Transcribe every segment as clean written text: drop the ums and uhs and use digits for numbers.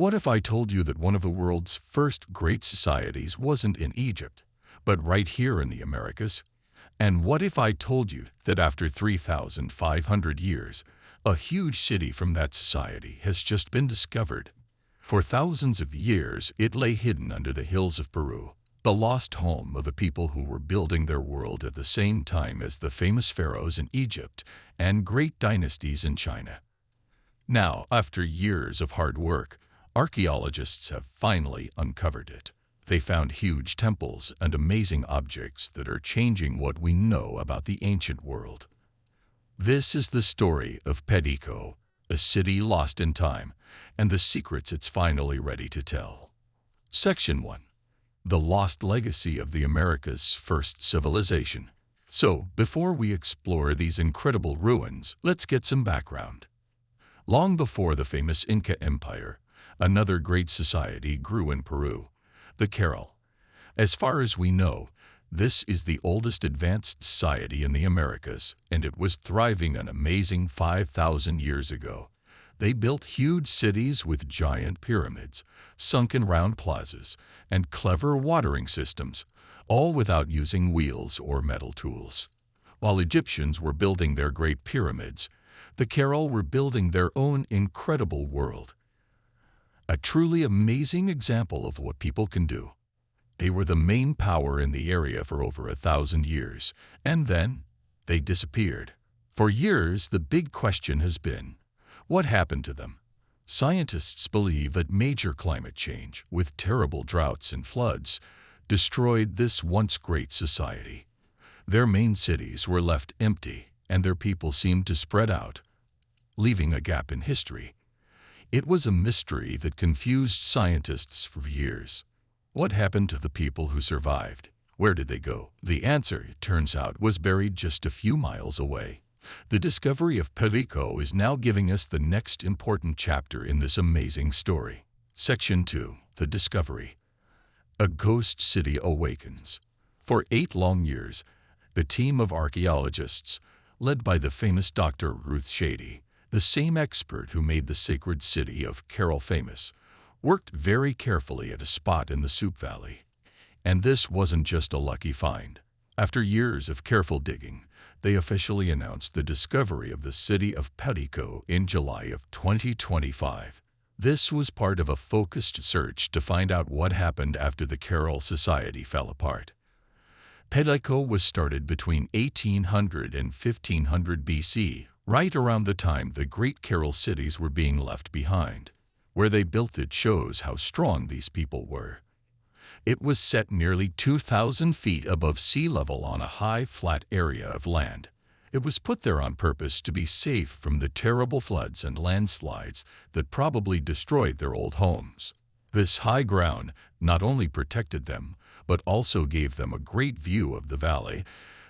What if I told you that one of the world's first great societies wasn't in Egypt, but right here in the Americas? And what if I told you that after 3,500 years, a huge city from that society has just been discovered? For thousands of years, it lay hidden under the hills of Peru, the lost home of a people who were building their world at the same time as the famous pharaohs in Egypt and great dynasties in China. Now, after years of hard work, archaeologists have finally uncovered it. They found huge temples and amazing objects that are changing what we know about the ancient world. This is the story of Perico, a city lost in time, and the secrets it's finally ready to tell. Section 1. The Lost Legacy of the Americas' First Civilization. So, before we explore these incredible ruins, let's get some background. Long before the famous Inca Empire, another great society grew in Peru, the Carol. As far as we know, this is the oldest advanced society in the Americas, and it was thriving an amazing 5,000 years ago. They built huge cities with giant pyramids, sunken round plazas, and clever watering systems, all without using wheels or metal tools. While Egyptians were building their great pyramids, the Carol were building their own incredible world. A truly amazing example of what people can do. They were the main power in the area for over 1,000 years, and then they disappeared. For years, the big question has been, what happened to them? Scientists believe that major climate change, with terrible droughts and floods, destroyed this once great society. Their main cities were left empty, and their people seemed to spread out, leaving a gap in history. It was a mystery that confused scientists for years. What happened to the people who survived? Where did they go? The answer, it turns out, was buried just a few miles away. The discovery of Perico is now giving us the next important chapter in this amazing story. Section 2. The Discovery. A ghost city awakens. For 8 long years, a team of archaeologists, led by the famous Dr. Ruth Shady, the same expert who made the sacred city of Carol famous, worked very carefully at a spot in the Soup Valley. And this wasn't just a lucky find. After years of careful digging, they officially announced the discovery of the city of Perico in July of 2025. This was part of a focused search to find out what happened after the Carol society fell apart. Perico was started between 1800 and 1500 BC, right around the time the great Carol cities were being left behind. Where they built it shows how strong these people were. It was set nearly 2,000 feet above sea level on a high, flat area of land. It was put there on purpose to be safe from the terrible floods and landslides that probably destroyed their old homes. This high ground not only protected them, but also gave them a great view of the valley,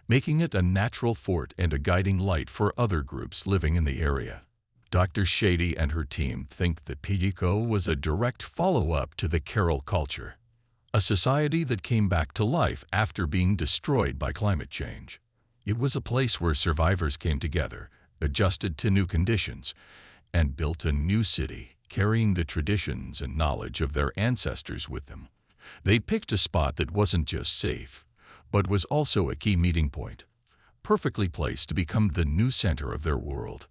making it a natural fort and a guiding light for other groups living in the area. Dr. Shady and her team think that Perico was a direct follow-up to the Carol culture, a society that came back to life after being destroyed by climate change. It was a place where survivors came together, adjusted to new conditions, and built a new city, carrying the traditions and knowledge of their ancestors with them. They picked a spot that wasn't just safe, but was also a key meeting point, perfectly placed to become the new center of their world.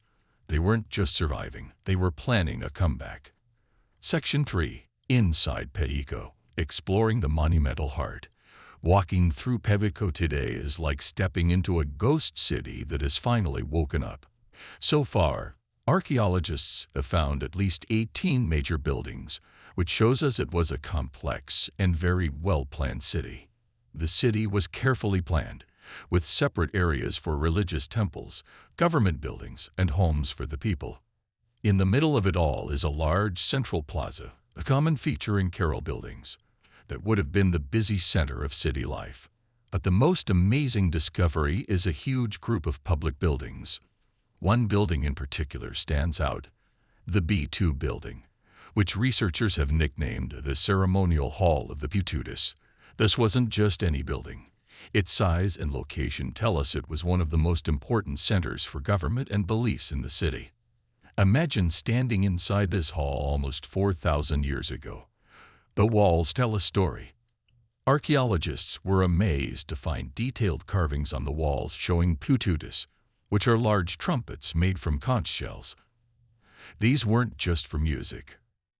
They weren't just surviving, they were planning a comeback. Section 3. Inside Perico. Exploring the monumental heart. Walking through Perico today is like stepping into a ghost city that has finally woken up. So far, archaeologists have found at least 18 major buildings, which shows us it was a complex and very well-planned city. The city was carefully planned, with separate areas for religious temples, government buildings, and homes for the people. In the middle of it all is a large central plaza, a common feature in Carol buildings, that would have been the busy center of city life. But the most amazing discovery is a huge group of public buildings. One building in particular stands out, the B2 building, which researchers have nicknamed the Ceremonial Hall of the Pututus. This wasn't just any building. Its size and location tell us it was one of the most important centers for government and beliefs in the city. Imagine standing inside this hall almost 4,000 years ago. The walls tell a story. Archaeologists were amazed to find detailed carvings on the walls showing pututas, which are large trumpets made from conch shells. These weren't just for music.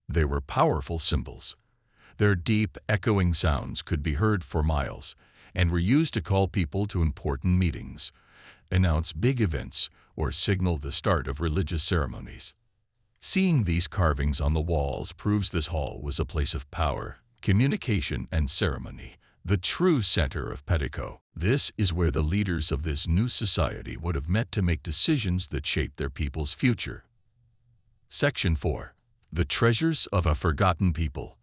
They were powerful symbols. Their deep, echoing sounds could be heard for miles and were used to call people to important meetings, announce big events, or signal the start of religious ceremonies. Seeing these carvings on the walls proves this hall was a place of power, communication, and ceremony, the true center of Petico. This is where the leaders of this new society would have met to make decisions that shaped their people's future. Section 4. The Treasures of a Forgotten People.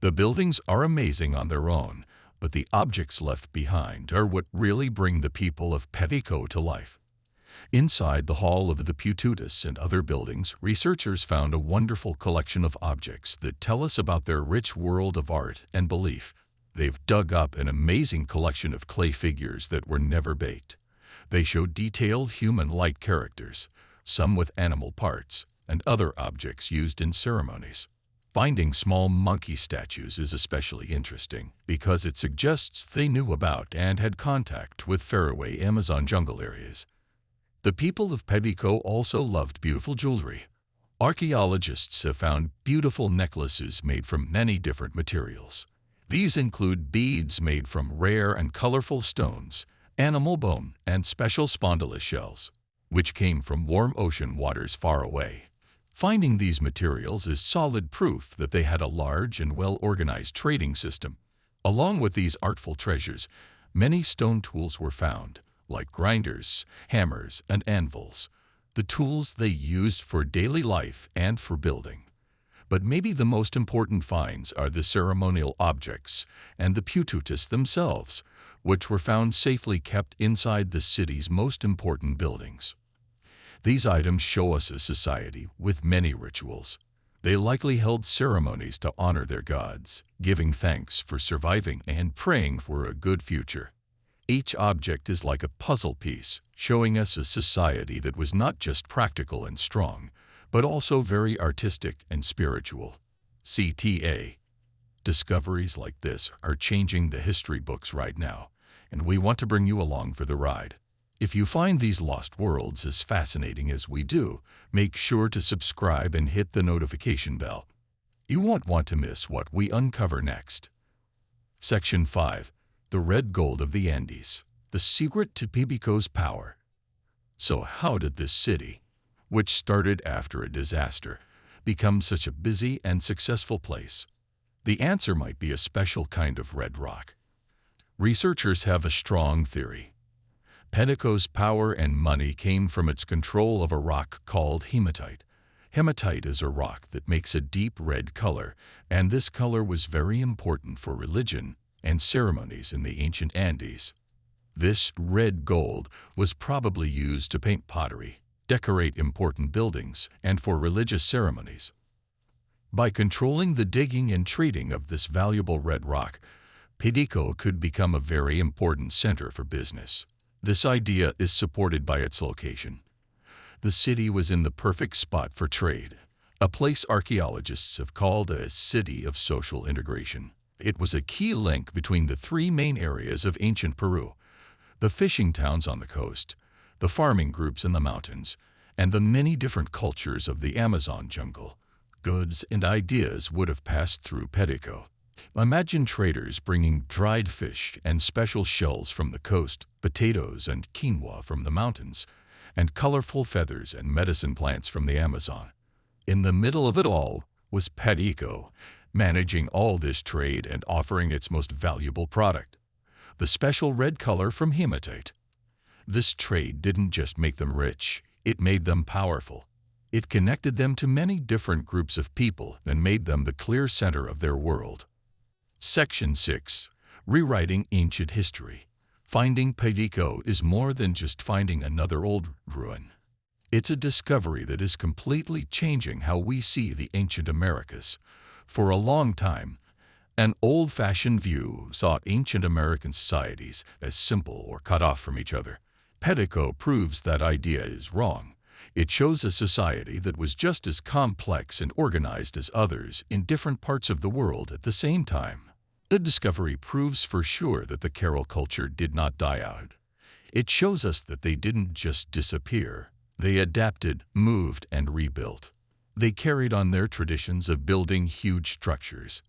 The buildings are amazing on their own, but the objects left behind are what really bring the people of Petico to life. Inside the Hall of the Pututas and other buildings, researchers found a wonderful collection of objects that tell us about their rich world of art and belief. They've dug up an amazing collection of clay figures that were never baked. They show detailed human-like characters, some with animal parts, and other objects used in ceremonies. Finding small monkey statues is especially interesting because it suggests they knew about and had contact with faraway Amazon jungle areas. The people of Petico also loved beautiful jewelry. Archaeologists have found beautiful necklaces made from many different materials. These include beads made from rare and colorful stones, animal bone, and special spondylus shells, which came from warm ocean waters far away. Finding these materials is solid proof that they had a large and well-organized trading system. Along with these artful treasures, many stone tools were found, like grinders, hammers, and anvils, the tools they used for daily life and for building. But maybe the most important finds are the ceremonial objects and the pututas themselves, which were found safely kept inside the city's most important buildings. These items show us a society with many rituals. They likely held ceremonies to honor their gods, giving thanks for surviving and praying for a good future. Each object is like a puzzle piece, showing us a society that was not just practical and strong, but also very artistic and spiritual. CTA. Discoveries like this are changing the history books right now, and we want to bring you along for the ride. If you find these lost worlds as fascinating as we do, make sure to subscribe and hit the notification bell. You won't want to miss what we uncover next. Section 5. The Red Gold of the Andes. The secret to Petico's power. So how did this city, which started after a disaster, become such a busy and successful place? The answer might be a special kind of red rock. Researchers have a strong theory. Petico's power and money came from its control of a rock called hematite. Hematite is a rock that makes a deep red color, and this color was very important for religion and ceremonies in the ancient Andes. This red gold was probably used to paint pottery, decorate important buildings, and for religious ceremonies. By controlling the digging and treating of this valuable red rock, Petico could become a very important center for business. This idea is supported by its location. The city was in the perfect spot for trade, a place archaeologists have called a city of social integration. It was a key link between the three main areas of ancient Peru: the fishing towns on the coast, the farming groups in the mountains, and the many different cultures of the Amazon jungle. Goods and ideas would have passed through Petico. Imagine traders bringing dried fish and special shells from the coast, potatoes and quinoa from the mountains, and colorful feathers and medicine plants from the Amazon. In the middle of it all was Petico, managing all this trade and offering its most valuable product, the special red color from hematite. This trade didn't just make them rich, it made them powerful. It connected them to many different groups of people and made them the clear center of their world. Section 6. Rewriting Ancient History. Finding Petico is more than just finding another old ruin. It's a discovery that is completely changing how we see the ancient Americas. For a long time, an old-fashioned view saw ancient American societies as simple or cut off from each other. Petico proves that idea is wrong. It shows a society that was just as complex and organized as others in different parts of the world at the same time. The discovery proves for sure that the Carol culture did not die out. It shows us that they didn't just disappear. They adapted, moved, and rebuilt. They carried on their traditions of building huge structures,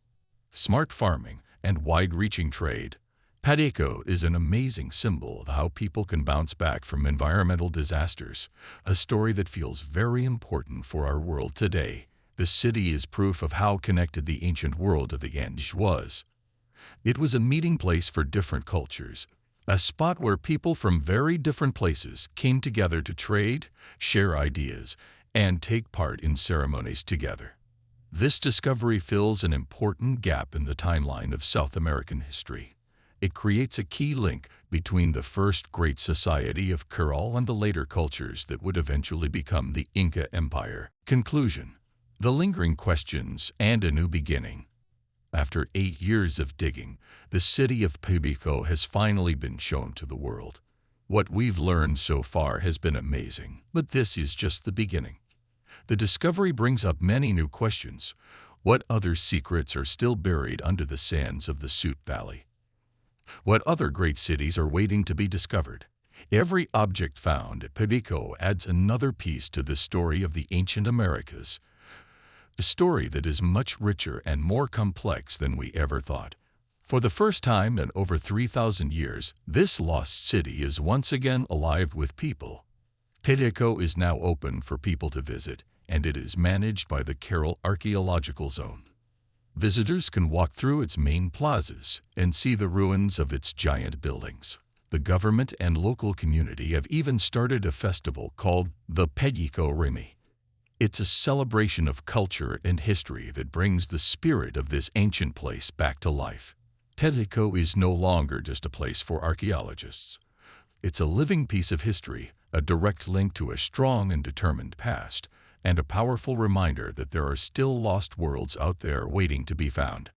smart farming, and wide-reaching trade. Pedeco is an amazing symbol of how people can bounce back from environmental disasters, a story that feels very important for our world today. The city is proof of how connected the ancient world of the Andes was. It was a meeting place for different cultures, a spot where people from very different places came together to trade, share ideas, and take part in ceremonies together. This discovery fills an important gap in the timeline of South American history. It creates a key link between the first great society of Carol and the later cultures that would eventually become the Inca Empire. Conclusion: the lingering questions and a new beginning. After 8 years of digging, the city of Peruvian has finally been shown to the world. What we've learned so far has been amazing, but this is just the beginning. The discovery brings up many new questions. What other secrets are still buried under the sands of the Suit Valley? What other great cities are waiting to be discovered? Every object found at Peruvian adds another piece to the story of the ancient Americas, a story that is much richer and more complex than we ever thought. For the first time in over 3,000 years, this lost city is once again alive with people. Peruvian is now open for people to visit, and it is managed by the Carol Archaeological Zone. Visitors can walk through its main plazas and see the ruins of its giant buildings. The government and local community have even started a festival called the Peruvian Rimi. It's a celebration of culture and history that brings the spirit of this ancient place back to life. Peruvian is no longer just a place for archaeologists. It's a living piece of history, a direct link to a strong and determined past, and a powerful reminder that there are still lost worlds out there waiting to be found.